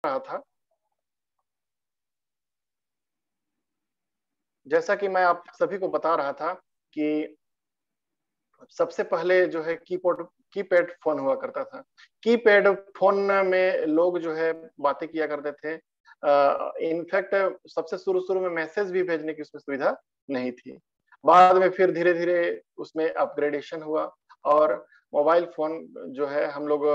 रहा था, जैसा कि मैं आप सभी को बता रहा था कि सबसे पहले जो है कीपैड फोन हुआ करता था। कीपैड फोन में लोग जो है बातें किया करते थे। इनफैक्ट सबसे शुरू शुरू में मैसेज भी भेजने की उसमें सुविधा नहीं थी। बाद में फिर धीरे धीरे उसमें अपग्रेडेशन हुआ और मोबाइल फोन जो है हम लोग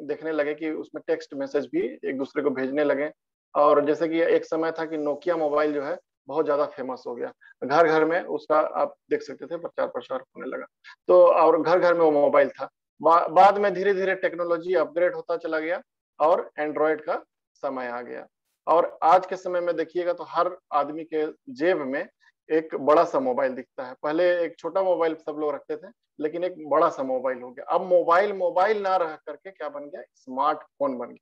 देखने लगे कि उसमें टेक्स्ट मैसेज भी एक दूसरे को भेजने लगे। और जैसे कि एक समय था कि नोकिया मोबाइल जो है बहुत ज्यादा फेमस हो गया, घर घर में उसका आप देख सकते थे प्रचार प्रसार होने लगा। तो और घर घर में वो मोबाइल था। बाद में धीरे धीरे टेक्नोलॉजी अपग्रेड होता चला गया और एंड्रॉयड का समय आ गया। और आज के समय में देखिएगा तो हर आदमी के जेब में एक बड़ा सा मोबाइल दिखता है। पहले एक छोटा मोबाइल सब लोग रखते थे, लेकिन एक बड़ा सा मोबाइल हो गया। अब मोबाइल मोबाइल ना रह करके क्या बन गया, स्मार्टफोन बन गया।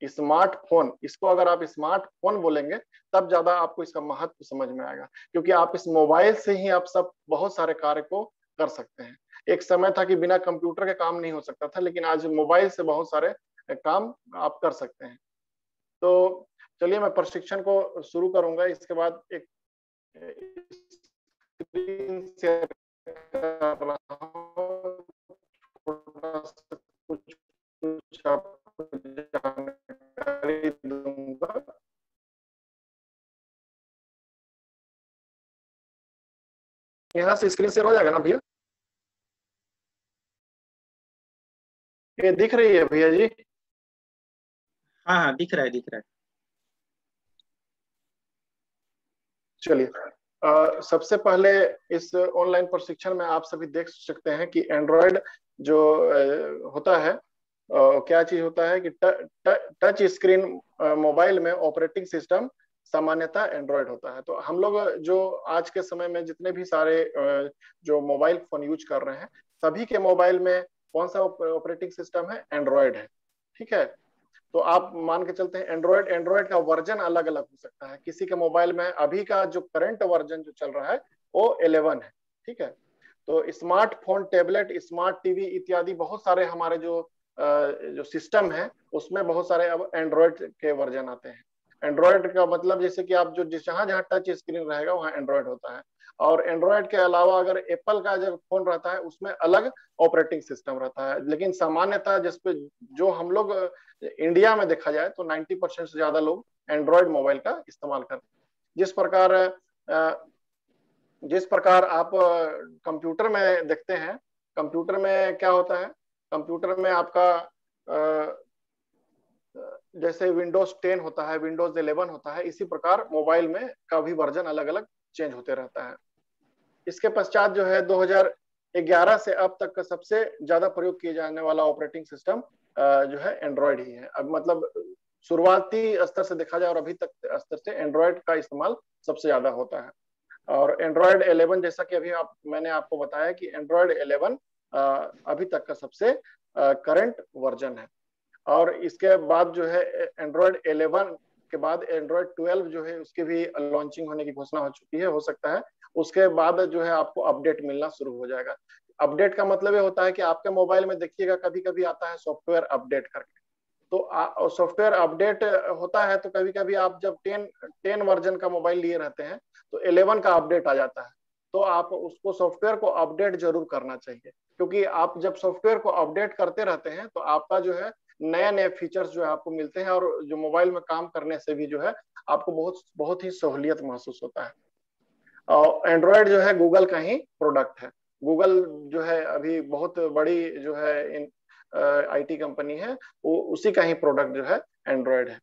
स्मार्टफोन, इसको अगर आप स्मार्टफोन बोलेंगे तब ज्यादा आपको इसका महत्व समझ में आएगा, क्योंकि आप इस मोबाइल से ही आप सब बहुत सारे कार्य को कर सकते हैं। एक समय था कि बिना कंप्यूटर के काम नहीं हो सकता था, लेकिन आज मोबाइल से बहुत सारे काम आप कर सकते हैं। तो चलिए मैं प्रशिक्षण को शुरू करूंगा। इसके बाद एक स्क्रीन शेयर कर रहा हूं, थोड़ा सा कुछ आपको जानकारी दूंगा। यहाँ से स्क्रीन शेयर हो जाएगा ना भैया? ये दिख रही है भैया जी? हाँ हाँ, दिख रहा है दिख रहा है। चलिए, सबसे पहले इस ऑनलाइन प्रशिक्षण में आप सभी देख सकते हैं कि एंड्रॉयड जो होता है, क्या चीज होता है कि टच स्क्रीन मोबाइल में ऑपरेटिंग सिस्टम सामान्यतः एंड्रॉयड होता है। तो हम लोग जो आज के समय में जितने भी सारे जो मोबाइल फोन यूज कर रहे हैं, सभी के मोबाइल में कौन सा ऑपरेटिंग सिस्टम है? एंड्रॉयड है। ठीक है, तो आप मान के चलते हैं एंड्रॉयड एंड्रॉयड का वर्जन अलग अलग हो सकता है। किसी के मोबाइल में अभी का जो करंट वर्जन जो चल रहा है वो 11 है। ठीक है, तो स्मार्टफोन, टैबलेट, स्मार्ट टीवी इत्यादि बहुत सारे हमारे जो सिस्टम है उसमें बहुत सारे अब एंड्रॉयड के वर्जन आते हैं। एंड्रॉयड का मतलब जैसे कि आप जो जहां जहां टच स्क्रीन रहेगा वहां एंड्रॉयड होता है। और एंड्रॉयड के अलावा अगर एप्पल का जब फोन रहता है उसमें अलग ऑपरेटिंग सिस्टम रहता है। लेकिन सामान्यतः जिसपे जो हम लोग इंडिया में देखा जाए तो 90% से ज्यादा लोग एंड्रॉयड मोबाइल का इस्तेमाल करते हैं। जिस प्रकार आप कंप्यूटर में देखते हैं, कंप्यूटर में क्या होता है, कंप्यूटर में आपका जैसे विंडोज 10 होता है, विंडोज 11 होता है, इसी प्रकार मोबाइल में का भी वर्जन अलग अलग चेंज होते रहता है। इसके पश्चात जो है 2011 से अब तक का सबसे ज्यादा प्रयोग किए जाने वाला ऑपरेटिंग सिस्टम जो है एंड्रॉयड ही है। अब मतलब शुरुआती स्तर से देखा जाए और अभी तक स्तर से एंड्रॉयड का इस्तेमाल सबसे ज्यादा होता है। और एंड्रॉयड 11 जैसा कि अभी मैंने आपको बताया कि एंड्रॉयड 11 अभी तक का सबसे करंट वर्जन है। और इसके बाद जो है एंड्रॉयड 11 के बाद एंड्रॉयड 12 जो है उसकी भी लॉन्चिंग होने की घोषणा हो चुकी है। हो सकता है उसके बाद जो है आपको अपडेट मिलना शुरू हो जाएगा। अपडेट का मतलब ये होता है कि आपके मोबाइल में देखिएगा कभी कभी आता है सॉफ्टवेयर अपडेट करके। तो सॉफ्टवेयर अपडेट होता है तो कभी कभी आप जब 10 वर्जन का मोबाइल लिए रहते हैं तो 11 का अपडेट आ जाता है। तो आप उसको सॉफ्टवेयर को अपडेट जरूर करना चाहिए, क्योंकि आप जब सॉफ्टवेयर को अपडेट करते रहते हैं तो आपका जो है नए नए फीचर्स जो है आपको मिलते हैं, और जो मोबाइल में काम करने से भी जो है आपको बहुत बहुत ही सहूलियत महसूस होता है। और एंड्रॉयड जो है गूगल का ही प्रोडक्ट है। गूगल जो है अभी बहुत बड़ी जो है इन आईटी कंपनी है, वो उसी का ही प्रोडक्ट जो है एंड्रॉयड है।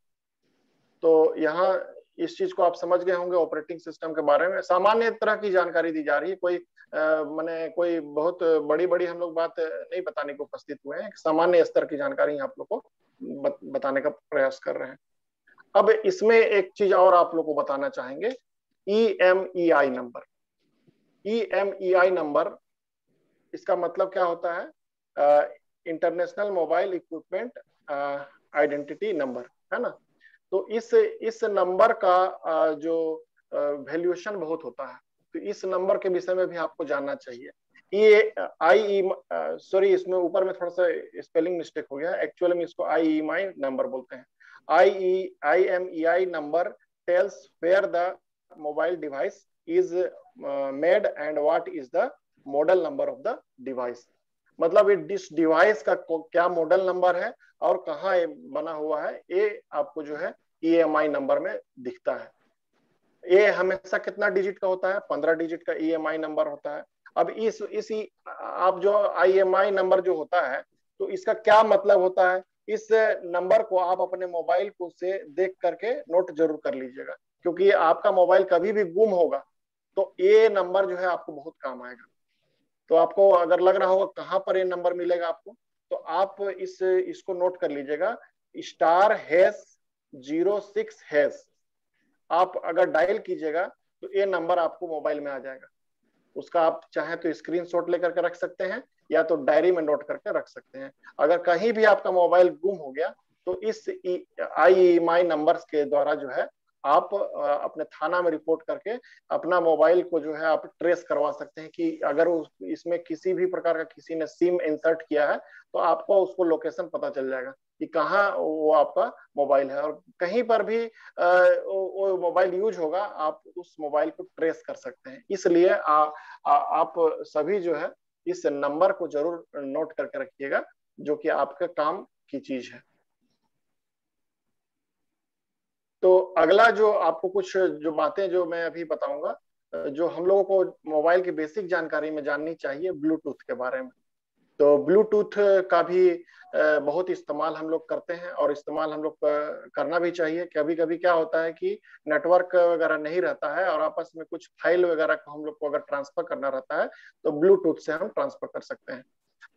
तो यहाँ इस चीज को आप समझ गए होंगे। ऑपरेटिंग सिस्टम के बारे में सामान्य तरह की जानकारी दी जा रही है, कोई माने कोई बहुत बड़ी बड़ी हम लोग बात नहीं बताने को उपस्थित हुए हैं, सामान्य स्तर की जानकारी आप लोग को बताने का प्रयास कर रहे हैं। अब इसमें एक चीज और आप लोग को बताना चाहेंगे, EMEI नंबर। EMEI नंबर, इसका मतलब क्या होता है? International mobile equipment identity number, है ना। तो इस नंबर का जो वैल्यूएशन बहुत होता है, तो इस नंबर के विषय में भी आपको जानना चाहिए। ये सॉरी, इसमें ऊपर में थोड़ा सा स्पेलिंग मिस्टेक हो गया, एक्चुअली में इसको IEMI नंबर बोलते हैं। IMEI number tells where the mobile device is made and what is the model number of the device। मतलब इस डिवाइस का क्या मॉडल नंबर है और कहाँ ये बना हुआ है, ये आपको जो है EMI नंबर में दिखता है। ये हमेशा कितना डिजिट का होता है, 15 डिजिट का EMI नंबर होता है। अब इस आप जो IMI नंबर जो होता है, तो इसका क्या मतलब होता है, इस नंबर को आप अपने मोबाइल को से देख करके नोट जरूर कर लीजिएगा, क्योंकि आपका मोबाइल कभी भी गुम होगा तो ये नंबर जो है आपको बहुत काम आएगा। तो आपको अगर लग रहा होगा कहाँ पर ये नंबर मिलेगा आपको, तो आप इसको नोट कर लीजिएगा, *#06#। आप अगर डायल कीजिएगा तो ये नंबर आपको मोबाइल में आ जाएगा। उसका आप चाहे तो स्क्रीनशॉट लेकर के रख सकते हैं या तो डायरी में नोट करके रख सकते हैं। अगर कहीं भी आपका मोबाइल गुम हो गया तो इस IMEI नंबर्स के द्वारा जो है आप अपने थाना में रिपोर्ट करके अपना मोबाइल को जो है आप ट्रेस करवा सकते हैं कि अगर इसमें किसी भी प्रकार का किसी ने सिम इंसर्ट किया है तो आपको उसको लोकेशन पता चल जाएगा कि कहाँ वो आपका मोबाइल है, और कहीं पर भी वो मोबाइल यूज होगा आप उस मोबाइल को ट्रेस कर सकते हैं। इसलिए आप सभी जो है इस नंबर को जरूर नोट करके रखिएगा, जो कि आपके काम की चीज है। तो अगला जो आपको कुछ जो बातें जो मैं अभी बताऊंगा, जो हम लोगों को मोबाइल की बेसिक जानकारी में जाननी चाहिए, ब्लूटूथ के बारे में। तो ब्लूटूथ का भी बहुत इस्तेमाल हम लोग करते हैं और इस्तेमाल हम लोग करना भी चाहिए। कभी कभी क्या होता है कि नेटवर्क वगैरह नहीं रहता है और आपस में कुछ फाइल वगैरह को हम लोग को अगर ट्रांसफर करना रहता है तो ब्लूटूथ से हम ट्रांसफर कर सकते हैं।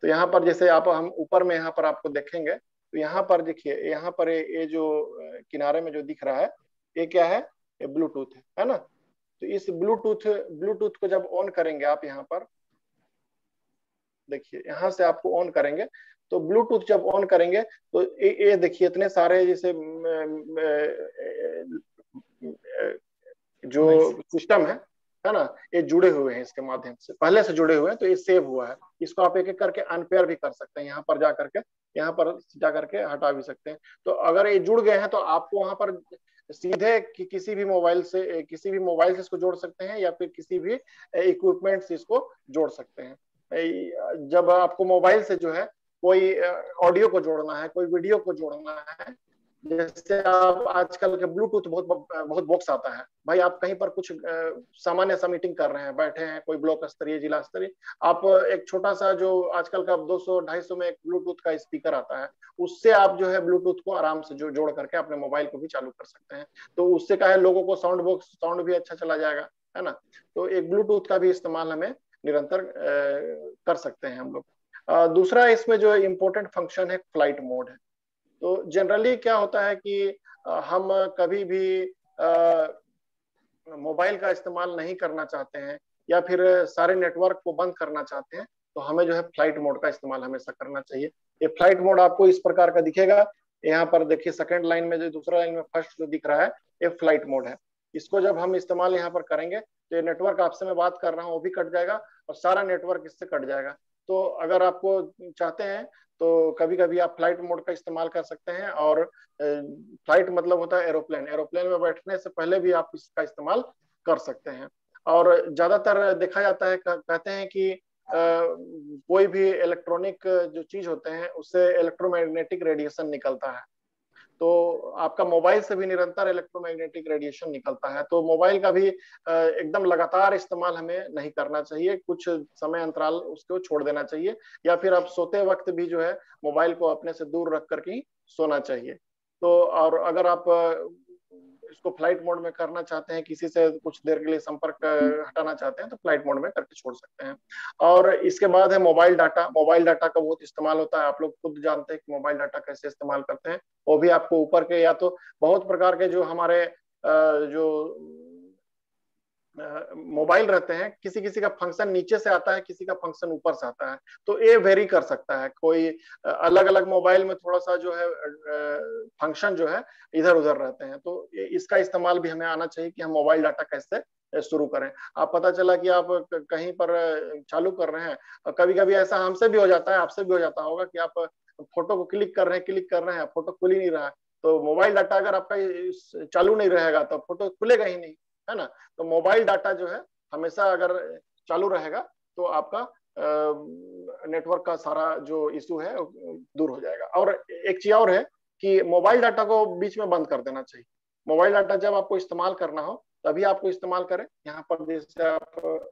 तो यहाँ पर जैसे आप हम ऊपर में यहाँ पर आपको देखेंगे, तो यहाँ पर देखिए, यहाँ पर ये जो किनारे में जो दिख रहा है ये क्या है, ये ब्लूटूथ है ना। तो इस ब्लूटूथ को जब ऑन करेंगे आप, यहाँ पर देखिए, यहाँ से आपको ऑन करेंगे तो ब्लूटूथ जब ऑन करेंगे तो ये देखिए इतने सारे जैसे जो सिस्टम है ना, ये जुड़े हुए हैं, इसके माध्यम से पहले से जुड़े हुए हैं, तो ये सेव हुआ है। इसको आप एक एक करके अनपेयर भी कर सकते हैं, यहाँ पर जा करके हटा भी सकते हैं। तो अगर ये जुड़ गए हैं तो आपको वहां पर सीधे किसी भी मोबाइल से इसको जोड़ सकते हैं या फिर किसी भी इक्विपमेंट से इसको जोड़ सकते हैं। जब आपको मोबाइल से जो है कोई ऑडियो को जोड़ना है, कोई वीडियो को जोड़ना है, जैसे आप आजकल के ब्लूटूथ बहुत बॉक्स आता है भाई, आप कहीं पर कुछ सामान्य सा मीटिंग कर रहे हैं, बैठे हैं कोई ब्लॉक स्तरीय जिला स्तरीय, आप एक छोटा सा जो आजकल का 200-250 में एक ब्लूटूथ का स्पीकर आता है, उससे आप जो है ब्लूटूथ को आराम से जोड़ करके अपने मोबाइल को भी चालू कर सकते हैं। तो उससे क्या है, लोगों को साउंड भी अच्छा चला जाएगा, है ना। तो एक ब्लूटूथ का भी इस्तेमाल हमें निरंतर कर सकते हैं हम लोग। दूसरा इसमें जो इम्पोर्टेंट फंक्शन है, फ्लाइट मोड है। तो जनरली क्या होता है कि हम कभी भी मोबाइल का इस्तेमाल नहीं करना चाहते हैं या फिर सारे नेटवर्क को बंद करना चाहते हैं, तो हमें जो है फ्लाइट मोड का इस्तेमाल हमेशा करना चाहिए। ये फ्लाइट मोड आपको इस प्रकार का दिखेगा, यहाँ पर देखिए सेकंड लाइन में, जो दूसरा लाइन में फर्स्ट जो दिख रहा है, ये फ्लाइट मोड है। इसको जब हम इस्तेमाल यहाँ पर करेंगे तो ये नेटवर्क आपसे मैं बात कर रहा हूँ वो भी कट जाएगा और सारा नेटवर्क इससे कट जाएगा। तो अगर आपको चाहते हैं तो कभी कभी आप फ्लाइट मोड का इस्तेमाल कर सकते हैं। और फ्लाइट मतलब होता है एरोप्लेन, एरोप्लेन में बैठने से पहले भी आप इसका इस्तेमाल कर सकते हैं। और ज्यादातर देखा जाता है, कहते हैं कि कोई भी इलेक्ट्रॉनिक जो चीज होते हैं उससे इलेक्ट्रोमैग्नेटिक रेडिएशन निकलता है, तो आपका मोबाइल से भी निरंतर इलेक्ट्रोमैग्नेटिक रेडिएशन निकलता है। तो मोबाइल का भी एकदम लगातार इस्तेमाल हमें नहीं करना चाहिए, कुछ समय अंतराल उसको छोड़ देना चाहिए, या फिर आप सोते वक्त भी जो है मोबाइल को अपने से दूर रख कर के सोना चाहिए। तो और अगर आप इसको फ्लाइट मोड में करना चाहते हैं, किसी से कुछ देर के लिए संपर्क हटाना चाहते हैं, तो फ्लाइट मोड में करके छोड़ सकते हैं। और इसके बाद है मोबाइल डाटा। मोबाइल डाटा का बहुत इस्तेमाल होता है, आप लोग खुद जानते हैं कि मोबाइल डाटा कैसे इस्तेमाल करते हैं। वो भी आपको ऊपर के या तो बहुत प्रकार के जो हमारे जो मोबाइल रहते हैं, किसी किसी का फंक्शन नीचे से आता है, किसी का फंक्शन ऊपर से आता है, तो ये वेरी कर सकता है। कोई अलग अलग मोबाइल में थोड़ा सा जो है फंक्शन जो है इधर उधर रहते हैं, तो इसका इस्तेमाल भी हमें आना चाहिए कि हम मोबाइल डाटा कैसे शुरू करें। आप पता चला कि आप कहीं पर चालू कर रहे हैं, कभी कभी ऐसा हमसे भी हो जाता है, आपसे भी हो जाता होगा कि आप फोटो को क्लिक कर रहे हैं, फोटो खुल ही नहीं रहा है, तो मोबाइल डाटा अगर आपका चालू नहीं रहेगा तो फोटो खुलेगा ही नहीं, है ना। तो मोबाइल डाटा जो है हमेशा अगर चालू रहेगा तो आपका नेटवर्क का सारा जो इशू है दूर हो जाएगा। और एक चीज और है कि मोबाइल डाटा को बीच में बंद कर देना चाहिए। मोबाइल डाटा जब आपको इस्तेमाल करना हो तभी आपको इस्तेमाल करें। यहाँ पर जैसे आप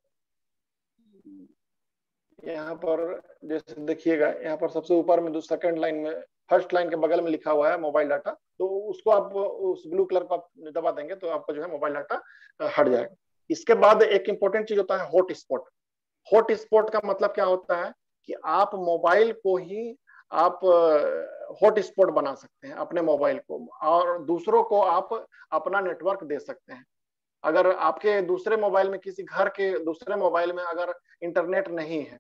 यहाँ पर जैसे देखिएगा, यहाँ पर सबसे ऊपर में सेकंड लाइन में फर्स्ट लाइन के बगल में लिखा हुआ है मोबाइल डाटा, तो उसको आप उस ब्लू कलर को आप दबा देंगे तो आपका जो है मोबाइल डाटा हट जाएगा। इसके बाद एक इंपॉर्टेंट चीज होता है हॉट स्पॉट। हॉट स्पॉट का मतलब क्या होता है कि आप मोबाइल को ही आप हॉट स्पॉट बना सकते हैं अपने मोबाइल को, और दूसरों को आप अपना नेटवर्क दे सकते हैं। अगर आपके दूसरे मोबाइल में, किसी घर के दूसरे मोबाइल में अगर इंटरनेट नहीं है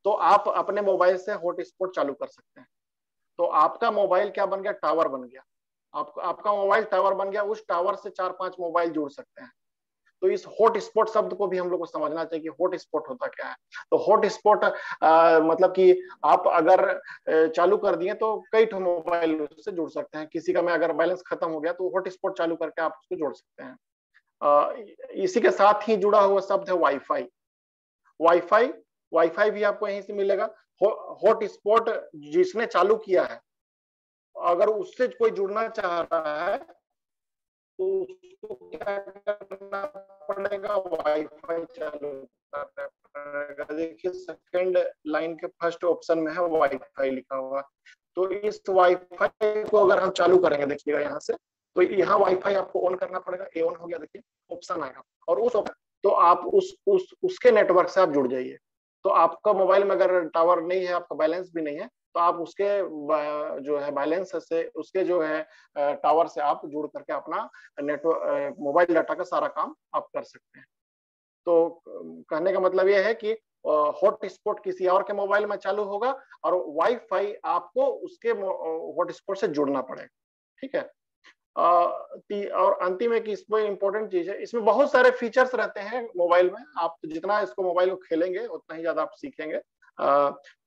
तो आप अपने मोबाइल से हॉटस्पॉट चालू कर सकते हैं। तो आपका मोबाइल क्या बन गया, टावर बन गया। आपका मोबाइल टावर बन गया, उस टावर से 4-5 मोबाइल जुड़ सकते हैं। तो इस हॉट स्पॉट शब्द को भी हम लोग को समझना चाहिए कि हॉट स्पॉट होता क्या है। तो हॉट स्पॉट मतलब कि आप अगर चालू कर दिए तो कई ठो मोबाइल उससे जुड़ सकते हैं। किसी का में अगर बैलेंस खत्म हो गया तो हॉट स्पॉट चालू करके आप उसको जोड़ सकते हैं। इसी के साथ ही जुड़ा हुआ शब्द है वाईफाई। वाईफाई वाईफाई भी आपको यहीं से मिलेगा। हॉट स्पॉट जिसने चालू किया है, अगर उससे कोई जुड़ना चाह रहा है तो उसको क्या करना पड़ेगा, वाईफाई चालू करना पड़ेगा। देखिए सेकंड लाइन के फर्स्ट ऑप्शन में है वाईफाई लिखा हुआ। तो इस वाईफाई को अगर हम चालू करेंगे, देखिएगा यहाँ से, तो यहाँ वाईफाई आपको ऑन करना पड़ेगा। ए ऑन हो गया, देखिए ऑप्शन आएगा, और उस तो आप उसके नेटवर्क से आप जुड़ जाइए। तो आपका मोबाइल में अगर टावर नहीं है, आपका बैलेंस भी नहीं है, तो आप उसके जो है बैलेंस से, उसके जो है टावर से आप जुड़ करके अपना नेटवर्क मोबाइल डाटा का सारा काम आप कर सकते हैं। तो कहने का मतलब यह है कि हॉट स्पॉट किसी और के मोबाइल में चालू होगा और वाईफाई आपको उसके हॉट स्पॉट से जुड़ना पड़ेगा। ठीक है। और अंतिम एक इसमें इंपॉर्टेंट चीज है, इसमें बहुत सारे फीचर्स रहते हैं मोबाइल में। आप जितना इसको मोबाइल को खेलेंगे उतना ही ज्यादा आप सीखेंगे।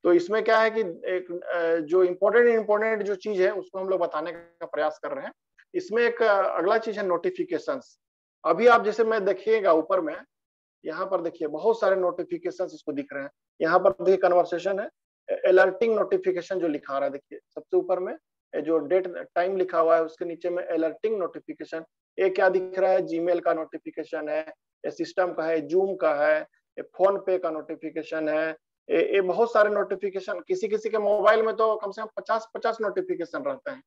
तो इसमें क्या है कि एक जो इम्पोर्टेंट जो चीज है उसको हम लोग बताने का प्रयास कर रहे हैं। इसमें एक अगला चीज है नोटिफिकेशंस। अभी आप जैसे मैं देखिएगा ऊपर में, यहाँ पर देखिए बहुत सारे नोटिफिकेशंस इसको दिख रहे हैं। यहाँ पर देखिए कन्वर्सेशन है, अलर्टिंग नोटिफिकेशन जो लिखा रहा है, देखिए सबसे ऊपर में जो डेट टाइम लिखा हुआ है उसके नीचे में अलर्टिंग नोटिफिकेशन। ये क्या दिख रहा है, जीमेल का नोटिफिकेशन है, सिस्टम का है, जूम का है, फोन पे का नोटिफिकेशन है। ये बहुत सारे नोटिफिकेशन, किसी किसी के मोबाइल में तो कम से कम 50-50 नोटिफिकेशन रहते हैं।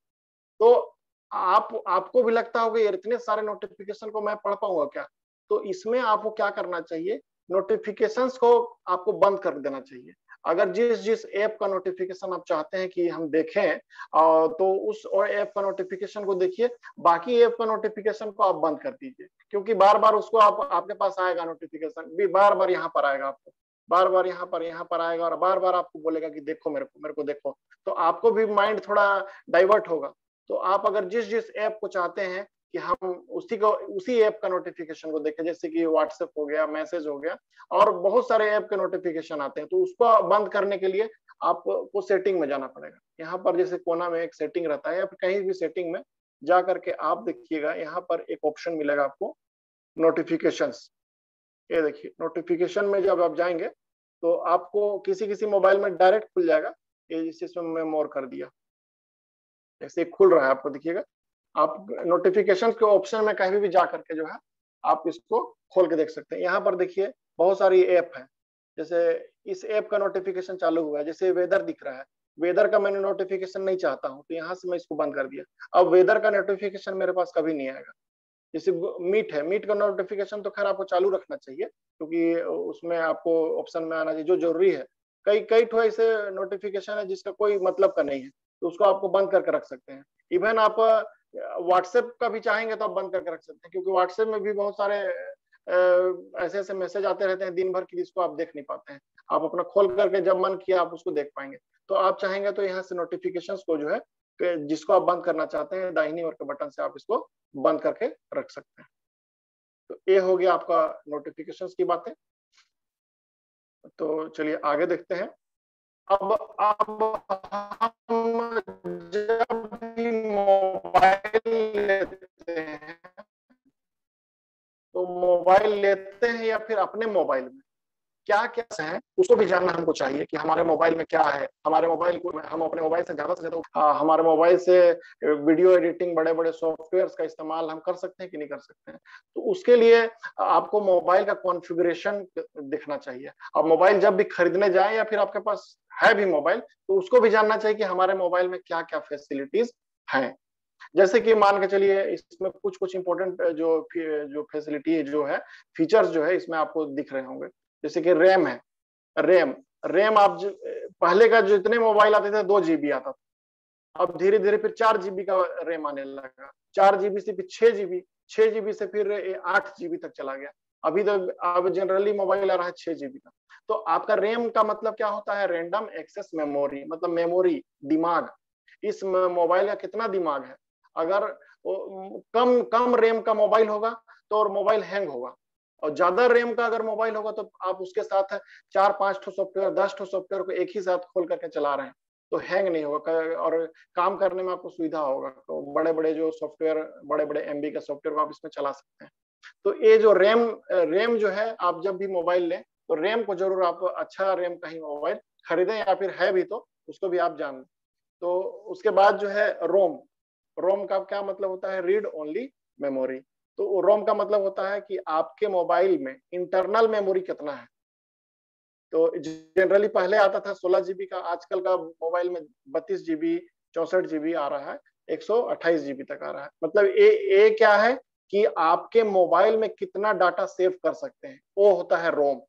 तो आपको भी लगता होगा यार इतने सारे नोटिफिकेशन को मैं पढ़ पाऊंगा क्या। तो इसमें आपको क्या करना चाहिए, नोटिफिकेशंस को आपको बंद कर देना चाहिए। अगर जिस जिस ऐप का नोटिफिकेशन आप चाहते हैं कि हम देखें, तो उस और ऐप का नोटिफिकेशन को देखिए, बाकी ऐप का नोटिफिकेशन को आप बंद कर दीजिए। क्योंकि बार बार उसको आपके पास आएगा नोटिफिकेशन, भी बार बार यहाँ पर आएगा, आपको बार बार यहाँ पर आएगा और बार बार आपको बोलेगा कि देखो मेरे को देखो। तो आपको भी माइंड थोड़ा डाइवर्ट होगा। तो आप अगर जिस जिस ऐप को चाहते हैं कि हम उसी ऐप का नोटिफिकेशन को देखें, जैसे कि व्हाट्सएप हो गया, मैसेज हो गया, और बहुत सारे ऐप के नोटिफिकेशन आते हैं, तो उसको बंद करने के लिए आपको सेटिंग में जाना पड़ेगा। यहाँ पर जैसे कोना में एक सेटिंग रहता है, या फिर कहीं भी सेटिंग में जा करके आप देखिएगा, यहाँ पर एक ऑप्शन मिलेगा आपको नोटिफिकेशंस। ये देखिए नोटिफिकेशन में जब आप जाएंगे तो आपको किसी किसी मोबाइल में डायरेक्ट खुल जाएगा। ये जिसमें मैं मोर कर दिया, जैसे खुल रहा है आपको दिखिएगा। आप नोटिफिकेशन के ऑप्शन में कहीं भी जा करके जो है आप इसको खोल के देख सकते हैं। यहाँ पर देखिए बहुत सारी ऐप है, जैसे इस ऐप का नोटिफिकेशन चालू हुआ है, जैसे वेदर दिख रहा है, वेदर का मैंने नोटिफिकेशन नहीं चाहता हूँ तो यहाँ से मैं इसको बंद कर दिया। अब वेदर का नोटिफिकेशन मेरे पास कभी नहीं आएगा। जैसे मीट है, मीट का नोटिफिकेशन तो खैर आपको चालू रखना चाहिए, क्योंकि उसमें आपको ऑप्शन में आना चाहिए जो जरूरी है। कई कई ठो ऐसे नोटिफिकेशन है जिसका कोई मतलब का नहीं है, तो उसको आपको बंद करके रख सकते हैं। इवन आप व्हाट्सएप का भी चाहेंगे तो आप बंद करके रख सकते हैं, क्योंकि व्हाट्सएप में भी बहुत सारे ऐसे ऐसे मैसेज आते रहते हैं दिन भर की, जिसको आप देख नहीं पाते हैं। आप अपना खोल करके जब मन किया आप उसको देख पाएंगे। तो आप चाहेंगे तो यहाँ से नोटिफिकेशंस को जो है, जिसको आप बंद करना चाहते हैं, दाहिनी ओर के बटन से आप इसको बंद करके रख सकते हैं। तो ये हो गया आपका नोटिफिकेशंस की बातें। तो चलिए आगे देखते हैं। अब जब भी मोबाइल लेते हैं तो मोबाइल लेते हैं या फिर अपने मोबाइल में क्या क्या है उसको भी जानना हमको चाहिए कि हमारे मोबाइल में क्या है। हमारे मोबाइल को हम अपने मोबाइल से ज्यादा हमारे मोबाइल से वीडियो एडिटिंग बड़े बड़े सॉफ्टवेयर का इस्तेमाल हम कर सकते हैं कि नहीं कर सकते हैं। तो उसके लिए आपको मोबाइल का कॉन्फ़िगरेशन देखना चाहिए। अब मोबाइल जब भी खरीदने जाए या फिर आपके पास है भी मोबाइल तो उसको भी जानना चाहिए कि हमारे मोबाइल में क्या क्या फैसिलिटीज हैं। जैसे कि मान के चलिए इसमें कुछ कुछ इंपॉर्टेंट जो फैसिलिटी जो है फीचर्स जो है इसमें आपको दिख रहे होंगे। जैसे कि रैम है। रैम रैम आप पहले का जो इतने मोबाइल आते थे 2 GB आता था। अब धीरे धीरे फिर 4 GB का रैम आने लगा। 4 GB से फिर 6 GB, 6 GB से फिर 8 GB तक चला गया। अभी तो अब जनरली मोबाइल आ रहा है 6 GB का। तो आपका रैम का मतलब क्या होता है? रैंडम एक्सेस मेमोरी, मतलब मेमोरी, दिमाग। इस मोबाइल का कितना दिमाग है। अगर कम कम रैम का मोबाइल होगा तो और मोबाइल हैंग होगा, और ज्यादा रैम का अगर मोबाइल होगा तो आप उसके साथ 4-5 सॉफ्टवेयर 10 सॉफ्टवेयर को एक ही साथ खोल करके चला रहे हैं तो हैंग नहीं होगा और काम करने में आपको सुविधा होगा। तो बड़े बड़े जो सॉफ्टवेयर, बड़े बड़े MB का सॉफ्टवेयर को आप इसमें चला सकते हैं। तो ये जो रैम रैम जो है, आप जब भी मोबाइल लें तो रैम को जरूर आप अच्छा रैम का ही मोबाइल खरीदें, या फिर है भी तो उसको भी आप जान लें। तो उसके बाद जो है रोम। रोम का क्या मतलब होता है? Read only memory. तो रोम का मतलब होता है कि आपके मोबाइल में इंटरनल मेमोरी कितना है। तो जनरली पहले आता था 16 GB का, आजकल का मोबाइल में 32 GB, 64 GB आ रहा है, 128 GB तक आ रहा है। मतलब ये क्या है कि आपके मोबाइल में कितना डाटा सेव कर सकते हैं, वो होता है रोम।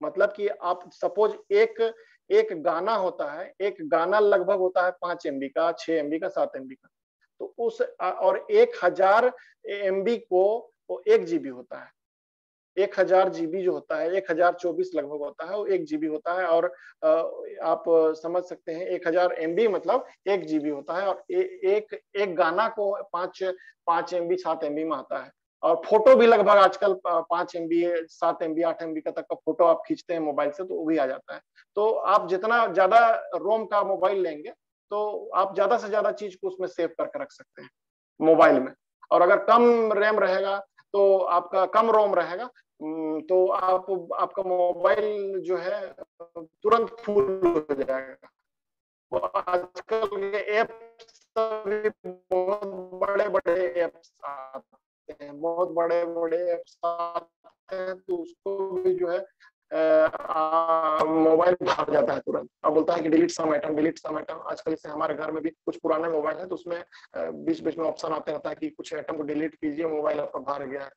मतलब कि आप सपोज एक एक गाना होता है, एक गाना लगभग होता है 5 MB का, 6 MB का, 7 MB का। तो उस और 1000 MB को वो 1 GB होता है। 1000 GB जो होता है, 1024 लगभग होता है, वो 1 GB होता है। और आप समझ सकते हैं 1000 MB मतलब 1 GB होता है। और एक एक गाना को 5 MB 7 MB में आता है। और फोटो भी लगभग आजकल 5 MB 7 MB 8 MB का तक का फोटो आप खींचते हैं मोबाइल से तो वो भी आ जाता है। तो आप जितना ज्यादा रोम का मोबाइल लेंगे तो आप ज्यादा से ज्यादा चीज को उसमें सेव करके रख सकते हैं मोबाइल में। और अगर कम रैम रहेगा तो आपका कम रोम रहेगा तो आपका मोबाइल जो है तुरंत फुल हो जाएगा। वो आजकल के ऐप्स बहुत बड़े बड़े ऐप्स आते हैं, बहुत बड़े बड़े ऐप्स आते हैं तो उसको भी जो है मोबाइल भाग जाता है तुरंत। अब बोलता है कि delete some item, delete some item. आजकल इससे हमारे घर में भी कुछ पुराने मोबाइल है तो उसमें बीच बीच में ऑप्शन आते रहता है कि कुछ आइटम को डिलीट कीजिए, मोबाइल आपका भाग गया है।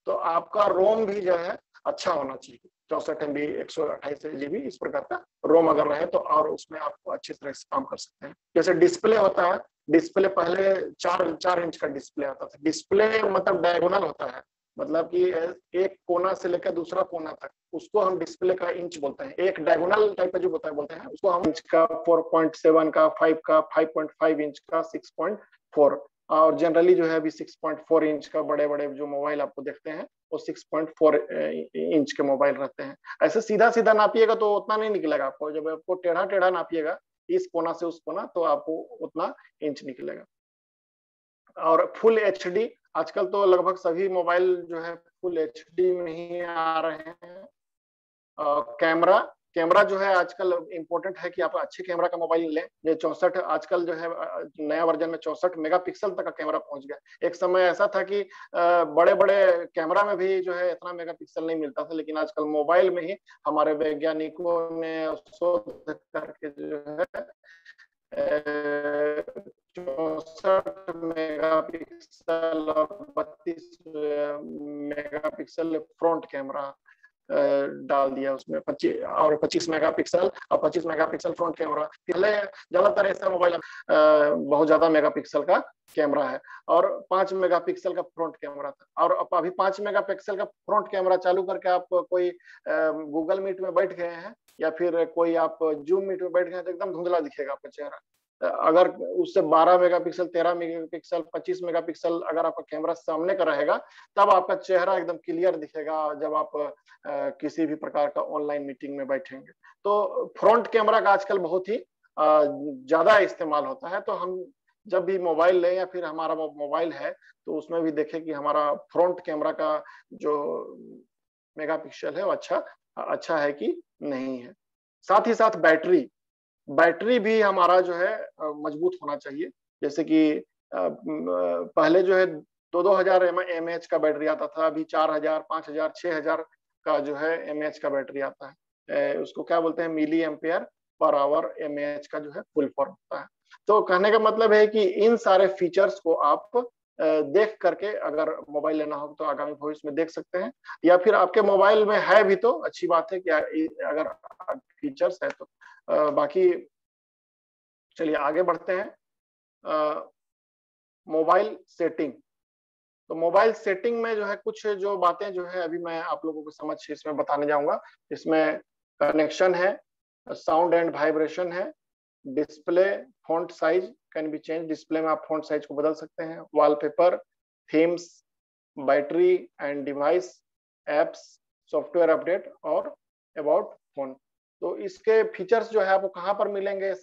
तो आपका रोम भी जो है अच्छा होना चाहिए, 64 MB 128 GB इस प्रकार का रोम अगर रहे तो, और उसमें आप अच्छी तरह से काम कर सकते हैं। जैसे डिस्प्ले होता है, डिस्प्ले पहले 4 इंच का डिस्प्ले आता था। डिस्प्ले मतलब डायगोनल होता है, मतलब कि एक कोना से लेकर दूसरा कोना तक, उसको हम डिस्प्ले का इंच बोलते हैं। एक डायगोनल टाइप का जो होता है बोलते हैं उसको हम इंच का, 4.7 का, 5 का, 5.5 इंच का, 6.4। और जनरली जो है अभी 6.4 इंच का बड़े बड़े जो मोबाइल आपको देखते हैं वो 6.4 इंच के मोबाइल रहते हैं। ऐसे सीधा सीधा नापिएगा तो उतना नहीं निकलेगा आपको, जब आपको टेढ़ा टेढ़ा नापिएगा इस कोना से उस कोना तो आपको उतना इंच निकलेगा। और फुल HD, आजकल तो लगभग सभी मोबाइल जो है फुल HD में ही आ रहे हैं। कैमरा कैमरा जो है आजकल इम्पोर्टेंट है कि आप अच्छे कैमरा का मोबाइल लें। ये 64 आजकल जो है नया वर्जन में 64 मेगापिक्सल तक का कैमरा पहुंच गया। एक समय ऐसा था कि बड़े बड़े कैमरा में भी जो है इतना मेगापिक्सल नहीं मिलता था, लेकिन आजकल मोबाइल में ही हमारे वैज्ञानिकों ने शोध करके जो है 64 मेगापिक्सल और 32 मेगापिक्सल फ्रंट कैमरा डाल दिया उसमें। 25 मेगापिक्सल और 25 मेगापिक्सल फ्रंट कैमरा। पहले ज्यादातर ऐसा मोबाइल बहुत ज्यादा मेगापिक्सल का कैमरा है और 5 मेगापिक्सल का फ्रंट कैमरा था। और अभी 5 मेगापिक्सल का फ्रंट कैमरा चालू करके आप कोई गूगल मीट में बैठ गए हैं या फिर कोई आप जूम मीट में बैठ गए हैं तो एकदम धुंधला दिखेगा आपका चेहरा। अगर उससे 12 मेगापिक्सल, 13 मेगापिक्सल, 25 मेगापिक्सल अगर आपका कैमरा सामने का रहेगा तब आपका चेहरा एकदम क्लियर दिखेगा जब आप किसी भी प्रकार का ऑनलाइन मीटिंग में बैठेंगे। तो फ्रंट कैमरा का आजकल बहुत ही ज्यादा इस्तेमाल होता है। तो हम जब भी मोबाइल लें या फिर हमारा मोबाइल है तो उसमें भी देखें कि हमारा फ्रंट कैमरा का जो मेगापिक्सल है वो अच्छा है कि नहीं है। साथ ही साथ बैटरी बैटरी भी हमारा जो है मजबूत होना चाहिए। जैसे कि पहले जो है 2-2 हजार mAh का बैटरी आता था, अभी 4,000, 5,000, 6,000 का जो है mAh का बैटरी आता है। उसको क्या बोलते हैं, milli ampere per hour mAh का जो है फुल फॉर्म होता है। तो कहने का मतलब है कि इन सारे फीचर्स को आप देख करके अगर मोबाइल लेना हो तो आगामी भविष्य में देख सकते हैं, या फिर आपके मोबाइल में है भी तो अच्छी बात है कि अगर फीचर्स है तो। बाकी चलिए आगे बढ़ते हैं। Mobile setting. तो मोबाइल सेटिंग में जो है कुछ जो बातें जो है अभी मैं आप लोगों को समझ इसमें बताने जाऊंगा। इसमें कनेक्शन है, साउंड एंड वाइब्रेशन है, display, font size can be change, display में आप फॉन्ट साइज को बदल सकते हैं, wallpaper, themes, battery and device, apps, software update और अबाउट फोन। तो इसके फीचर्स जो है आपको कहाँ पर मिलेंगे, ये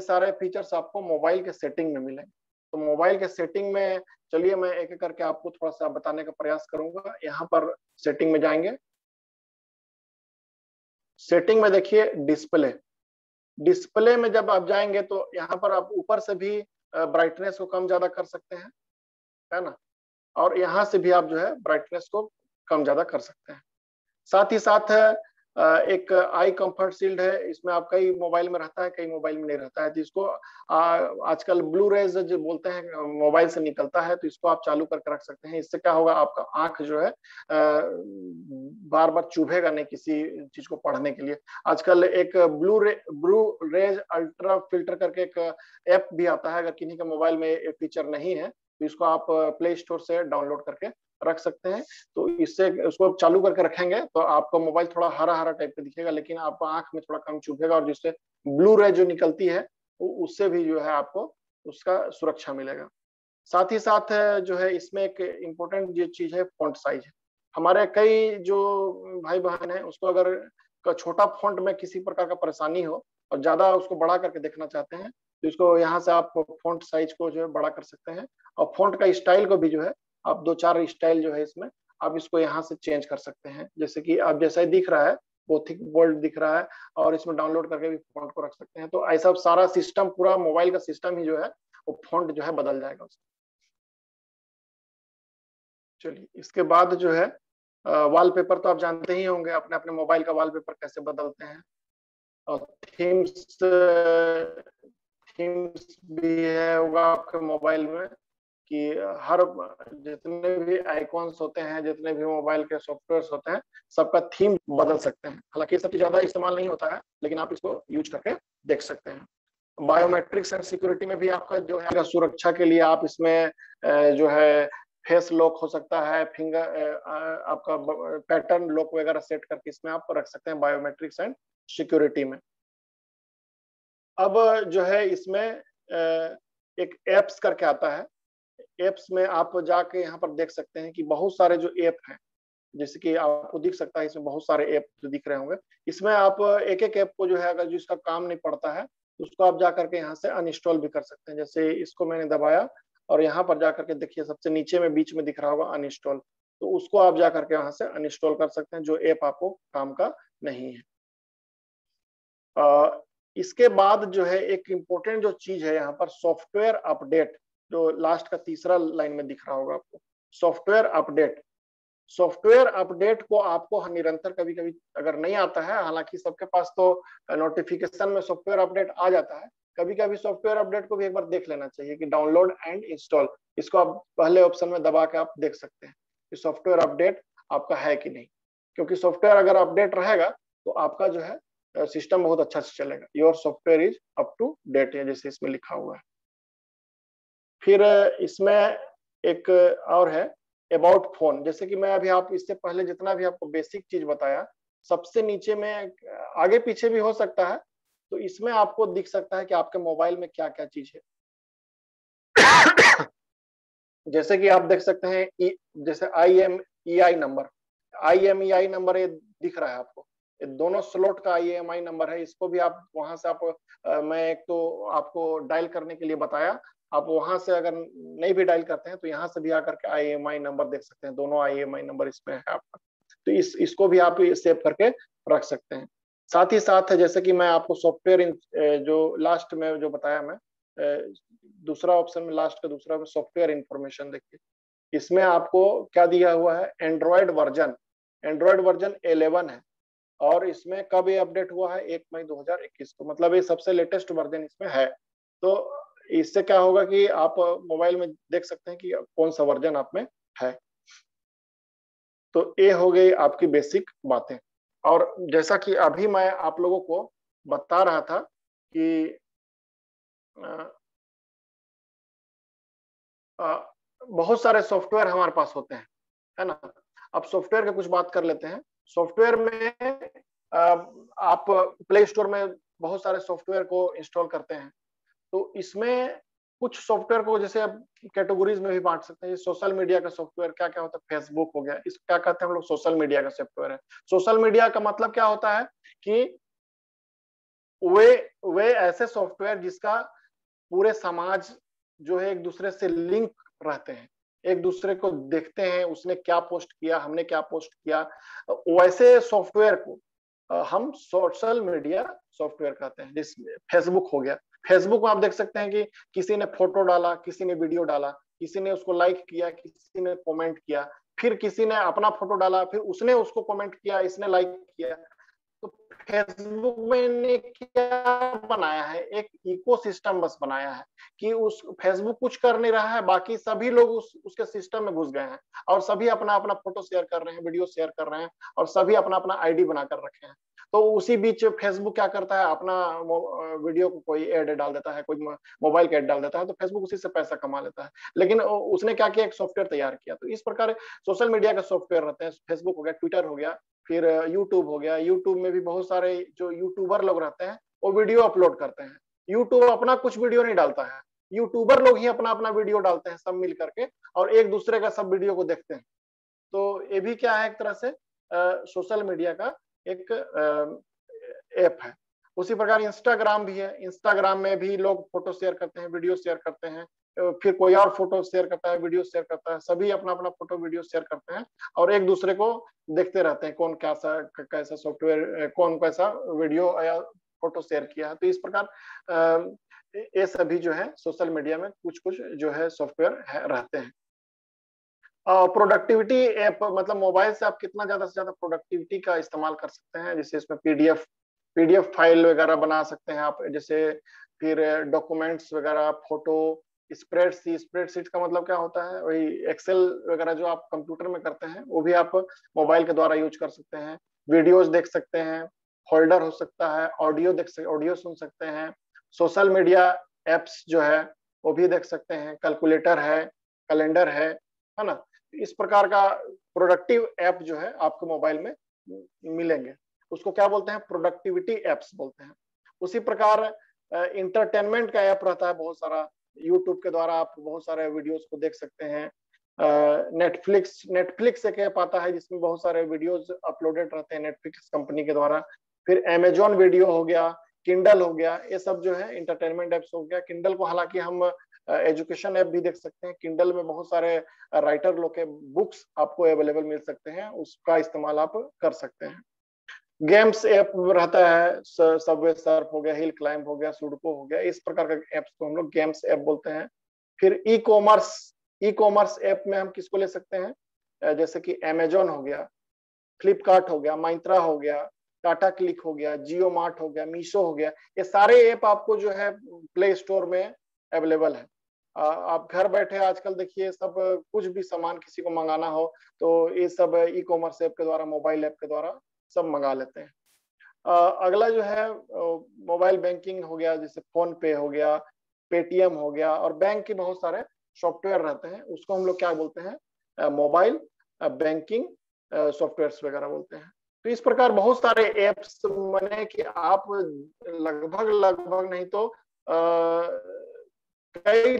सारे फीचर्स आपको मोबाइल के सेटिंग में मिलेंगे। तो मोबाइल के सेटिंग में चलिए मैं एक एक करके आपको थोड़ा सा बताने का प्रयास करूंगा। यहाँ पर सेटिंग में जाएंगे, सेटिंग में देखिए डिस्प्ले। डिस्प्ले में जब आप जाएंगे तो यहाँ पर आप ऊपर से भी ब्राइटनेस को कम ज्यादा कर सकते हैं, है ना, और यहाँ से भी आप जो है ब्राइटनेस को कम ज्यादा कर सकते हैं। साथ ही साथ एक आई कंफर्ट शील्ड है, इसमें आप कई मोबाइल में रहता है कई मोबाइल में नहीं रहता है, तो इसको आजकल ब्लू रेज जो बोलते हैं मोबाइल से निकलता है, तो इसको आप चालू करके रख सकते हैं। इससे क्या होगा, आपका आंख जो है बार बार चुभेगा नहीं किसी चीज को पढ़ने के लिए। आजकल एक ब्लू रेज अल्ट्रा फिल्टर करके एक ऐप भी आता है, अगर किन्हीं के मोबाइल में ये फीचर नहीं है तो इसको आप प्ले स्टोर से डाउनलोड करके रख सकते हैं। तो इससे उसको चालू करके रखेंगे तो आपका मोबाइल थोड़ा हरा हरा टाइप का दिखेगा, लेकिन आपको आंख में थोड़ा कम चुभेगा, और जिससे ब्लू रे जो निकलती है उससे भी जो है आपको उसका सुरक्षा मिलेगा। साथ ही साथ जो है इसमें एक इम्पोर्टेंट जो चीज है फॉन्ट साइज है। हमारे कई जो भाई बहन है उसको अगर छोटा फॉन्ट में किसी प्रकार का परेशानी हो और ज्यादा उसको बड़ा करके देखना चाहते हैं तो इसको यहाँ से आप फॉन्ट साइज को जो है बड़ा कर सकते हैं, और फॉन्ट का स्टाइल को भी जो है आप 2-4 स्टाइल जो है इसमें आप इसको यहाँ से चेंज कर सकते हैं। जैसे कि आप जैसा ही दिख रहा है वो थिक बोल्ड दिख रहा है, और इसमें डाउनलोड करके भी फॉन्ट को रख सकते हैं। तो ऐसा सारा सिस्टम, पूरा मोबाइल का सिस्टम ही जो है वो फॉन्ट जो है बदल जाएगा उसका। चलिए इसके बाद जो है वॉलपेपर तो आप जानते ही होंगे, अपने अपने मोबाइल का वॉलपेपर कैसे बदलते हैं। और थीम्स थीम्स भी है होगा आपके मोबाइल में, कि हर जितने भी आइकॉन्स होते हैं, जितने भी मोबाइल के सॉफ्टवेयर होते हैं, सबका थीम बदल सकते हैं। हालांकि सबसे ज्यादा इस्तेमाल नहीं होता है, लेकिन आप इसको यूज करके देख सकते हैं। बायोमेट्रिक्स एंड सिक्योरिटी में भी आपका जो है सुरक्षा के लिए आप इसमें जो है फेस लॉक हो सकता है, फिंगर आपका पैटर्न लॉक वगैरह सेट करके इसमें आप रख सकते हैं बायोमेट्रिक्स एंड सिक्योरिटी में। अब जो है इसमें एक एप्स करके आता है, एप्स में आप जाके यहाँ पर देख सकते हैं कि बहुत सारे जो ऐप हैं, जैसे कि आपको दिख सकता है इसमें बहुत सारे ऐप जो दिख रहे होंगे। इसमें आप एक एक ऐप को जो है अगर जिसका काम नहीं पड़ता है तो उसको आप जाकर के यहाँ से अनइंस्टॉल भी कर सकते हैं। जैसे इसको मैंने दबाया और यहाँ पर जाकर के देखिए सबसे नीचे में बीच में दिख रहा होगा अनइंस्टॉल, तो उसको आप जाकर के यहाँ से अनइंस्टॉल कर सकते हैं जो ऐप आपको काम का नहीं है। इसके बाद जो है एक इम्पोर्टेंट जो चीज है यहाँ पर सॉफ्टवेयर अपडेट, जो लास्ट का तीसरा लाइन में दिख रहा होगा आपको, सॉफ्टवेयर अपडेट। सॉफ्टवेयर अपडेट को आपको निरंतर कभी कभी अगर नहीं आता है, हालांकि सबके पास तो नोटिफिकेशन में सॉफ्टवेयर अपडेट आ जाता है, कभी कभी सॉफ्टवेयर अपडेट को भी एक बार देख लेना चाहिए कि डाउनलोड एंड इंस्टॉल, इसको आप पहले ऑप्शन में दबा के आप देख सकते हैं कि सॉफ्टवेयर अपडेट आपका है कि नहीं। क्योंकि सॉफ्टवेयर अगर अपडेट रहेगा तो आपका जो है सिस्टम बहुत अच्छा से चलेगा। Your software is up to date है, जैसे इसमें लिखा हुआ है। फिर इसमें एक और है अबाउट फोन। जैसे कि मैं अभी आप इससे पहले जितना भी आपको बेसिक चीज बताया, सबसे नीचे में आगे पीछे भी हो सकता है, तो इसमें आपको दिख सकता है कि आपके मोबाइल में क्या क्या चीज है। जैसे कि आप देख सकते हैं जैसे IMEI नंबर, IMEI नंबर ये दिख रहा है आपको, दोनों स्लॉट का IAMI नंबर है, इसको भी आप वहां से आप मैं एक तो आपको डायल करने के लिए बताया, आप वहां से अगर नहीं भी डायल करते हैं तो यहाँ से भी आकर के IAMI नंबर देख सकते हैं, दोनों IAMI नंबर इसमें है आपका। तो इसको भी आप सेव करके रख सकते हैं। साथ ही साथ जैसे कि मैं आपको सॉफ्टवेयर जो लास्ट में जो बताया मैं, दूसरा ऑप्शन में लास्ट का दूसरा में सॉफ्टवेयर इंफॉर्मेशन देखिए, इसमें आपको क्या दिया हुआ है, एंड्रॉयड वर्जन 11 है, और इसमें कब ये अपडेट हुआ है, 1 मई 2021 को, मतलब ये सबसे लेटेस्ट वर्जन इसमें है। तो इससे क्या होगा कि आप मोबाइल में देख सकते हैं कि कौन सा वर्जन आप में है। तो ये हो गई आपकी बेसिक बातें। और जैसा कि अभी मैं आप लोगों को बता रहा था कि बहुत सारे सॉफ्टवेयर हमारे पास होते हैं, है ना। अब सॉफ्टवेयर की कुछ बात कर लेते हैं। सॉफ्टवेयर में आप प्ले स्टोर में बहुत सारे सॉफ्टवेयर को इंस्टॉल करते हैं, तो इसमें कुछ सॉफ्टवेयर को जैसे आप कैटेगरीज में भी बांट सकते हैं। सोशल मीडिया का सॉफ्टवेयर क्या क्या होता है, फेसबुक हो गया, इस क्या कहते हैं हम लोग, सोशल मीडिया का सॉफ्टवेयर है। सोशल मीडिया का मतलब क्या होता है कि वे ऐसे सॉफ्टवेयर जिसका पूरे समाज जो है एक दूसरे से लिंक रहते हैं, एक दूसरे को देखते हैं, उसने क्या पोस्ट किया, हमने क्या पोस्ट किया, वैसे सॉफ्टवेयर को हम सोशल मीडिया सॉफ्टवेयर कहते हैं। जिसमें फेसबुक हो गया, फेसबुक में आप देख सकते हैं कि किसी ने फोटो डाला, किसी ने वीडियो डाला, किसी ने उसको लाइक किया, किसी ने कमेंट किया, फिर किसी ने अपना फोटो डाला, फिर उसने उसको कमेंट किया, इसने लाइक किया। तो फेसबुक में क्या बनाया है, एक इकोसिस्टम बस बनाया है कि उस फेसबुक कुछ कर नहीं रहा है, बाकी सभी लोग उसके सिस्टम में घुस गए हैं, और सभी अपना अपना फोटो शेयर कर रहे हैं, वीडियो शेयर कर रहे हैं, और सभी अपना अपना आईडी बनाकर रखे हैं। तो उसी बीच फेसबुक क्या करता है, अपना वीडियो को कोई ऐड डाल देता है, कोई मोबाइल का ऐड डाल देता है, तो फेसबुक उसी से पैसा कमा लेता है। लेकिन उसने क्या किया, एक सॉफ्टवेयर तैयार किया। तो इस प्रकार सोशल मीडिया का सॉफ्टवेयर रहते हैं, फेसबुक हो गया, ट्विटर हो गया, फिर यूट्यूब हो गया। यूट्यूब में भी बहुत सारे जो यूट्यूबर लोग रहते हैं वो वीडियो अपलोड करते हैं। यूट्यूब अपना कुछ वीडियो नहीं डालता है, यूट्यूबर लोग ही अपना अपना वीडियो डालते हैं सब मिल करके, और एक दूसरे का सब वीडियो को देखते हैं। तो ये भी क्या है, एक तरह से सोशल मीडिया का एक ऐप है। उसी प्रकार इंस्टाग्राम भी है, इंस्टाग्राम में भी लोग फोटो शेयर करते हैं, वीडियो शेयर करते हैं, फिर कोई और फोटो शेयर करता है, वीडियो शेयर करता है, सभी अपना अपना फोटो वीडियो शेयर करते हैं, और एक दूसरे को देखते रहते हैं कौन कैसा सॉफ्टवेयर, कौन कैसा वीडियो या फोटो शेयर किया है। तो इस प्रकार ये सभी जो है सोशल मीडिया में कुछ कुछ जो है सॉफ्टवेयर रहते हैं। प्रोडक्टिविटी ऐप, मतलब मोबाइल से आप कितना ज्यादा से ज्यादा प्रोडक्टिविटी का इस्तेमाल कर सकते हैं। जैसे इसमें पीडीएफ फाइल वगैरह बना सकते हैं आप, जैसे फिर डॉक्यूमेंट्स वगैरह, फोटो, स्प्रेडशीट का मतलब क्या होता है, वही एक्सेल वगैरह जो आप कंप्यूटर में करते हैं वो भी आप मोबाइल के द्वारा यूज कर सकते हैं। वीडियोज देख सकते हैं, फोल्डर हो सकता है, ऑडियो सुन सकते हैं, सोशल मीडिया एप्स जो है वो भी देख सकते हैं, कैलकुलेटर है, कैलेंडर है ना। इस प्रकार का प्रोडक्टिव ऐप जो है आपको मोबाइल में मिलेंगे, उसको क्या बोलते हैं, प्रोडक्टिविटी एप्स बोलते हैं। उसी प्रकार इंटरटेनमेंट का ऐप रहता है बहुत सारा, यूट्यूब के द्वारा आप बहुत सारे वीडियोस को देख सकते हैं। नेटफ्लिक्स एक ऐप आता है जिसमें बहुत सारे वीडियोस अपलोडेड रहते हैं नेटफ्लिक्स कंपनी के द्वारा। फिर अमेजॉन वीडियो हो गया, किंडल हो गया, ये सब जो है इंटरटेनमेंट एप्स हो गया। किंडल को हालांकि हम एजुकेशन ऐप भी देख सकते हैं। किंडल में बहुत सारे राइटर लोग के बुक्स आपको अवेलेबल मिल सकते हैं, उसका इस्तेमाल आप कर सकते हैं। गेम्स ऐप रहता है, सबवे सर्फ हो गया, हिल क्लाइंब हो गया, सुडको हो गया, इस प्रकार का ऐप्स को हम लोग गेम्स ऐप बोलते हैं। फिर ई कॉमर्स ऐप में हम किसको ले सकते हैं, जैसे कि अमेजॉन हो गया, फ्लिपकार्ट हो गया, माइंत्रा हो गया, टाटा क्लिक हो गया, जियो मार्ट हो गया, मीशो हो गया। ये सारे ऐप आपको जो है प्ले स्टोर में अवेलेबल है। आप घर बैठे आजकल देखिए सब कुछ भी सामान किसी को मंगाना हो तो ये सब ई कॉमर्स ऐप के द्वारा, मोबाइल ऐप के द्वारा सब मंगा लेते हैं। अगला जो है मोबाइल बैंकिंग हो गया, जैसे फोन पे हो गया, पेटीएम हो गया, और बैंक के बहुत सारे सॉफ्टवेयर रहते हैं, उसको हम लोग क्या बोलते हैं, मोबाइल बैंकिंग सॉफ्टवेयर वगैरह बोलते हैं। तो इस प्रकार बहुत सारे एप्स बने कि आप लगभग नहीं तो कई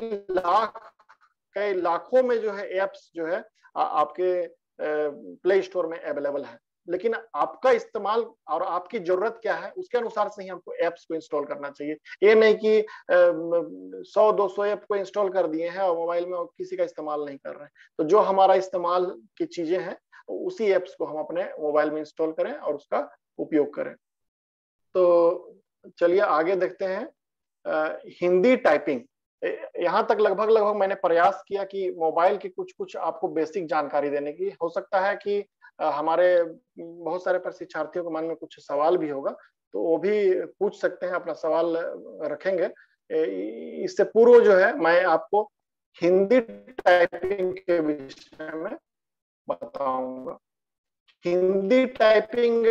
लाखों में जो है एप्स जो है आपके प्ले स्टोर में अवेलेबल है। लेकिन आपका इस्तेमाल और आपकी जरूरत क्या है उसके अनुसार से ही हमको एप्स को इंस्टॉल करना चाहिए। ये नहीं कि 100-200 ऐप को इंस्टॉल कर दिए हैं और मोबाइल में किसी का इस्तेमाल नहीं कर रहे हैं। तो जो हमारा इस्तेमाल की चीजें हैं उसी एप्स को हम अपने मोबाइल में इंस्टॉल करें और उसका उपयोग करें। तो चलिए आगे देखते हैं हिंदी टाइपिंग। यहाँ तक लगभग मैंने प्रयास किया कि मोबाइल की कुछ आपको बेसिक जानकारी देने की। हो सकता है कि हमारे बहुत सारे प्रशिक्षार्थियों के मन में कुछ सवाल भी होगा, तो वो भी पूछ सकते हैं, अपना सवाल रखेंगे। इससे पूर्व जो है मैं आपको हिंदी टाइपिंग के विषय में बताऊंगा। हिंदी टाइपिंग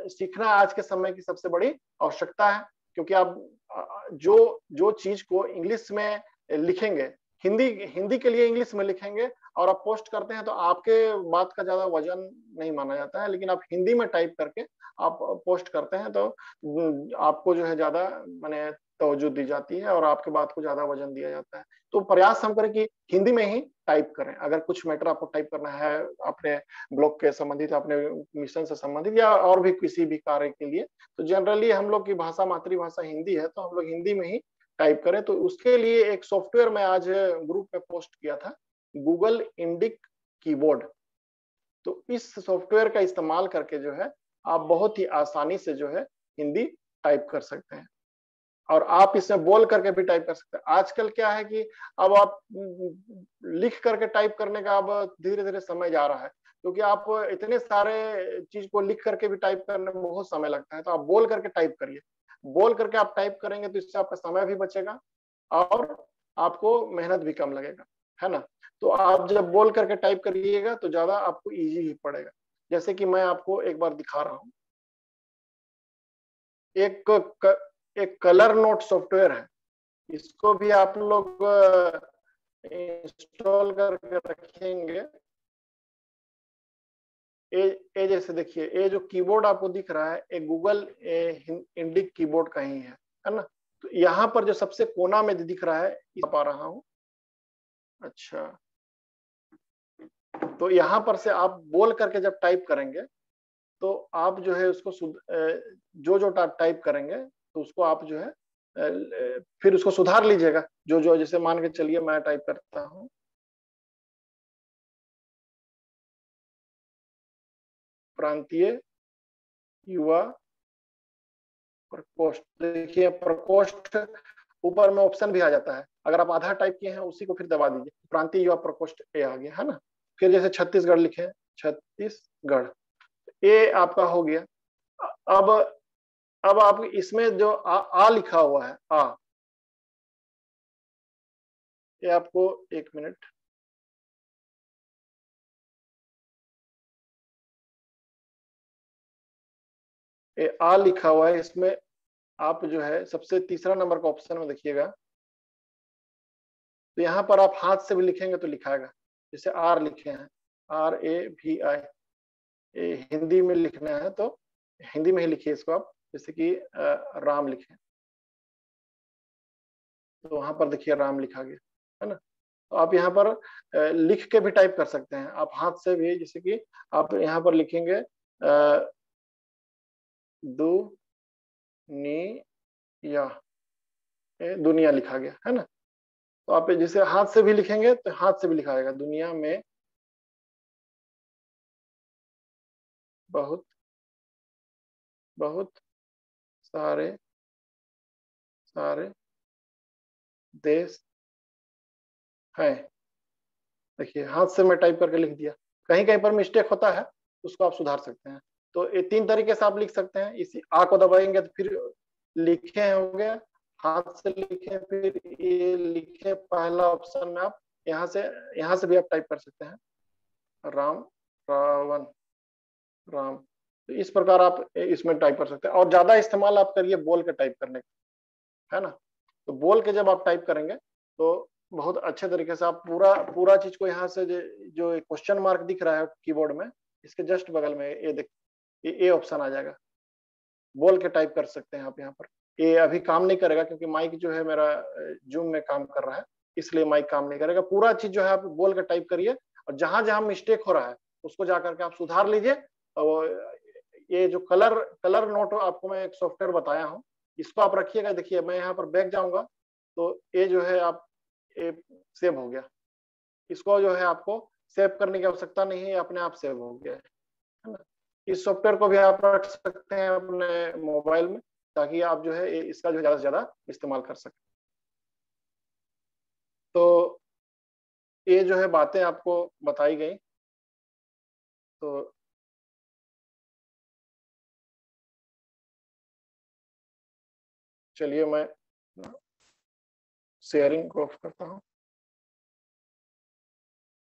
सीखना आज के समय की सबसे बड़ी आवश्यकता है, क्योंकि आप जो चीज को इंग्लिश में लिखेंगे, हिंदी के लिए इंग्लिश में लिखेंगे और आप पोस्ट करते हैं तो आपके बात का ज्यादा वजन नहीं माना जाता है, लेकिन आप हिंदी में टाइप करके आप पोस्ट करते हैं तो आपको जो है ज्यादा माने तवज्जो दी जाती है और आपके बात को ज्यादा वजन दिया जाता है। तो प्रयास हम करें कि हिंदी में ही टाइप करें। अगर कुछ मैटर आपको टाइप करना है अपने ब्लॉग के संबंधित, अपने मिशन से संबंधित या और भी किसी भी कार्य के लिए, तो जनरली हम लोग की भाषा मातृभाषा हिंदी है, तो हम लोग हिंदी में ही टाइप करें। तो उसके लिए एक सॉफ्टवेयर मैं आज ग्रुप में पोस्ट किया था, गूगल इंडिक कीबोर्ड। तो इस सॉफ्टवेयर का इस्तेमाल करके जो है आप बहुत ही आसानी से जो है हिंदी टाइप कर सकते हैं और आप इसमें बोल करके भी टाइप कर सकते हैं। आजकल क्या है कि अब आप लिख करके टाइप करने का अब धीरे धीरे समय जा रहा है, क्योंकि आप इतने सारे चीज को लिख करके भी टाइप करने में बहुत समय लगता है। तो आप बोल करके टाइप करिए। बोल करके आप टाइप करेंगे तो इससे आपका समय भी बचेगा और आपको मेहनत भी कम लगेगा, है ना। तो आप जब बोल करके टाइप करिएगा तो ज्यादा आपको इजी ही पड़ेगा। जैसे कि मैं आपको एक बार दिखा रहा हूं, एक कलर नोट सॉफ्टवेयर है, इसको भी आप लोग इंस्टॉल करके रखेंगे। ये जैसे देखिए, ये जो कीबोर्ड आपको दिख रहा है ये गूगल इंडिक कीबोर्ड का ही है ना। तो यहाँ पर जो सबसे कोना में दिख रहा है, पा रहा हूँ। अच्छा, तो यहाँ पर से आप बोल करके जब टाइप करेंगे तो आप जो है उसको जो टाइप करेंगे तो उसको आप जो है फिर उसको सुधार लीजिएगा। जो जैसे मान के चलिए मैं टाइप करता हूँ, प्रांतीय युवा प्रकोष्ठ। देखिए प्रकोष्ठ ऊपर में ऑप्शन भी आ जाता है, अगर आप आधा टाइप किए हैं उसी को फिर दबा दीजिए, प्रांतीय युवा प्रकोष्ठ ए आ गया, है ना। फिर जैसे छत्तीसगढ़ लिखे, छत्तीसगढ़, ये आपका हो गया। अब आप इसमें जो आ लिखा हुआ है, ये आपको 1 मिनट, ये आ लिखा हुआ है, इसमें आप जो है सबसे तीसरा नंबर का ऑप्शन में देखिएगा, तो यहाँ पर आप हाथ से भी लिखेंगे तो लिखाएगा। जैसे आर लिखे हैं, RAVI, हिंदी में लिखना है तो हिंदी में ही लिखिए इसको आप। जैसे कि राम लिखे तो वहां पर देखिए राम लिखा गया, है ना। तो आप यहाँ पर लिख के भी टाइप कर सकते हैं, आप हाथ से भी। जैसे कि आप यहाँ पर लिखेंगे दुनिया, दुनिया लिखा गया, है ना। तो आप जैसे हाथ से भी लिखेंगे तो हाथ से भी लिखाएगा, दुनिया में बहुत बहुत सारे देश हैं। देखिए हाथ से मैं टाइप करके लिख दिया। कहीं कहीं पर मिस्टेक होता है, उसको आप सुधार सकते हैं। तो ये 3 तरीके से आप लिख सकते हैं। इसी आ को दबाएंगे तो फिर लिखे हो गया, हाथ से लिखे, फिर ये लिखे पहला ऑप्शन में आप यहाँ से भी आप टाइप कर सकते हैं, राम, रावण, राम। तो इस प्रकार आप इसमें टाइप कर सकते हैं। और ज्यादा इस्तेमाल आप करिए बोल के टाइप करने का, है ना। तो बोल के जब आप टाइप करेंगे तो बहुत अच्छे तरीके से आप पूरा चीज को, यहाँ से जो क्वेश्चन मार्क दिख रहा है कीबोर्ड में, इसके जस्ट बगल में ये ऑप्शन आ जाएगा, बोल के टाइप कर सकते हैं आप यहाँ पर। ये अभी काम नहीं करेगा क्योंकि माइक जो है मेरा जूम में काम कर रहा है, इसलिए माइक काम नहीं करेगा। पूरा चीज जो है आप बोल के टाइप करिए और जहां जहां मिस्टेक हो रहा है उसको जाकर के आप सुधार लीजिए ये जो कलर नोट आपको मैं एक सॉफ्टवेयर बताया हूँ, इसको आप रखिएगा। देखिए मैं यहाँ पर बैक जाऊंगा तो ये जो है आप ये सेव हो गया। इसको जो है आपको सेव करने की आवश्यकता नहीं है, अपने आप सेव हो गया है ना। इस सॉफ्टवेयर को भी आप रख सकते हैं अपने मोबाइल में, ताकि आप जो है इसका जो ज्यादा से ज्यादा इस्तेमाल कर सकें। तो ये जो है बातें आपको बताई गई। तो चलिए मैं शेयरिंग को ऑफ करता हूँ।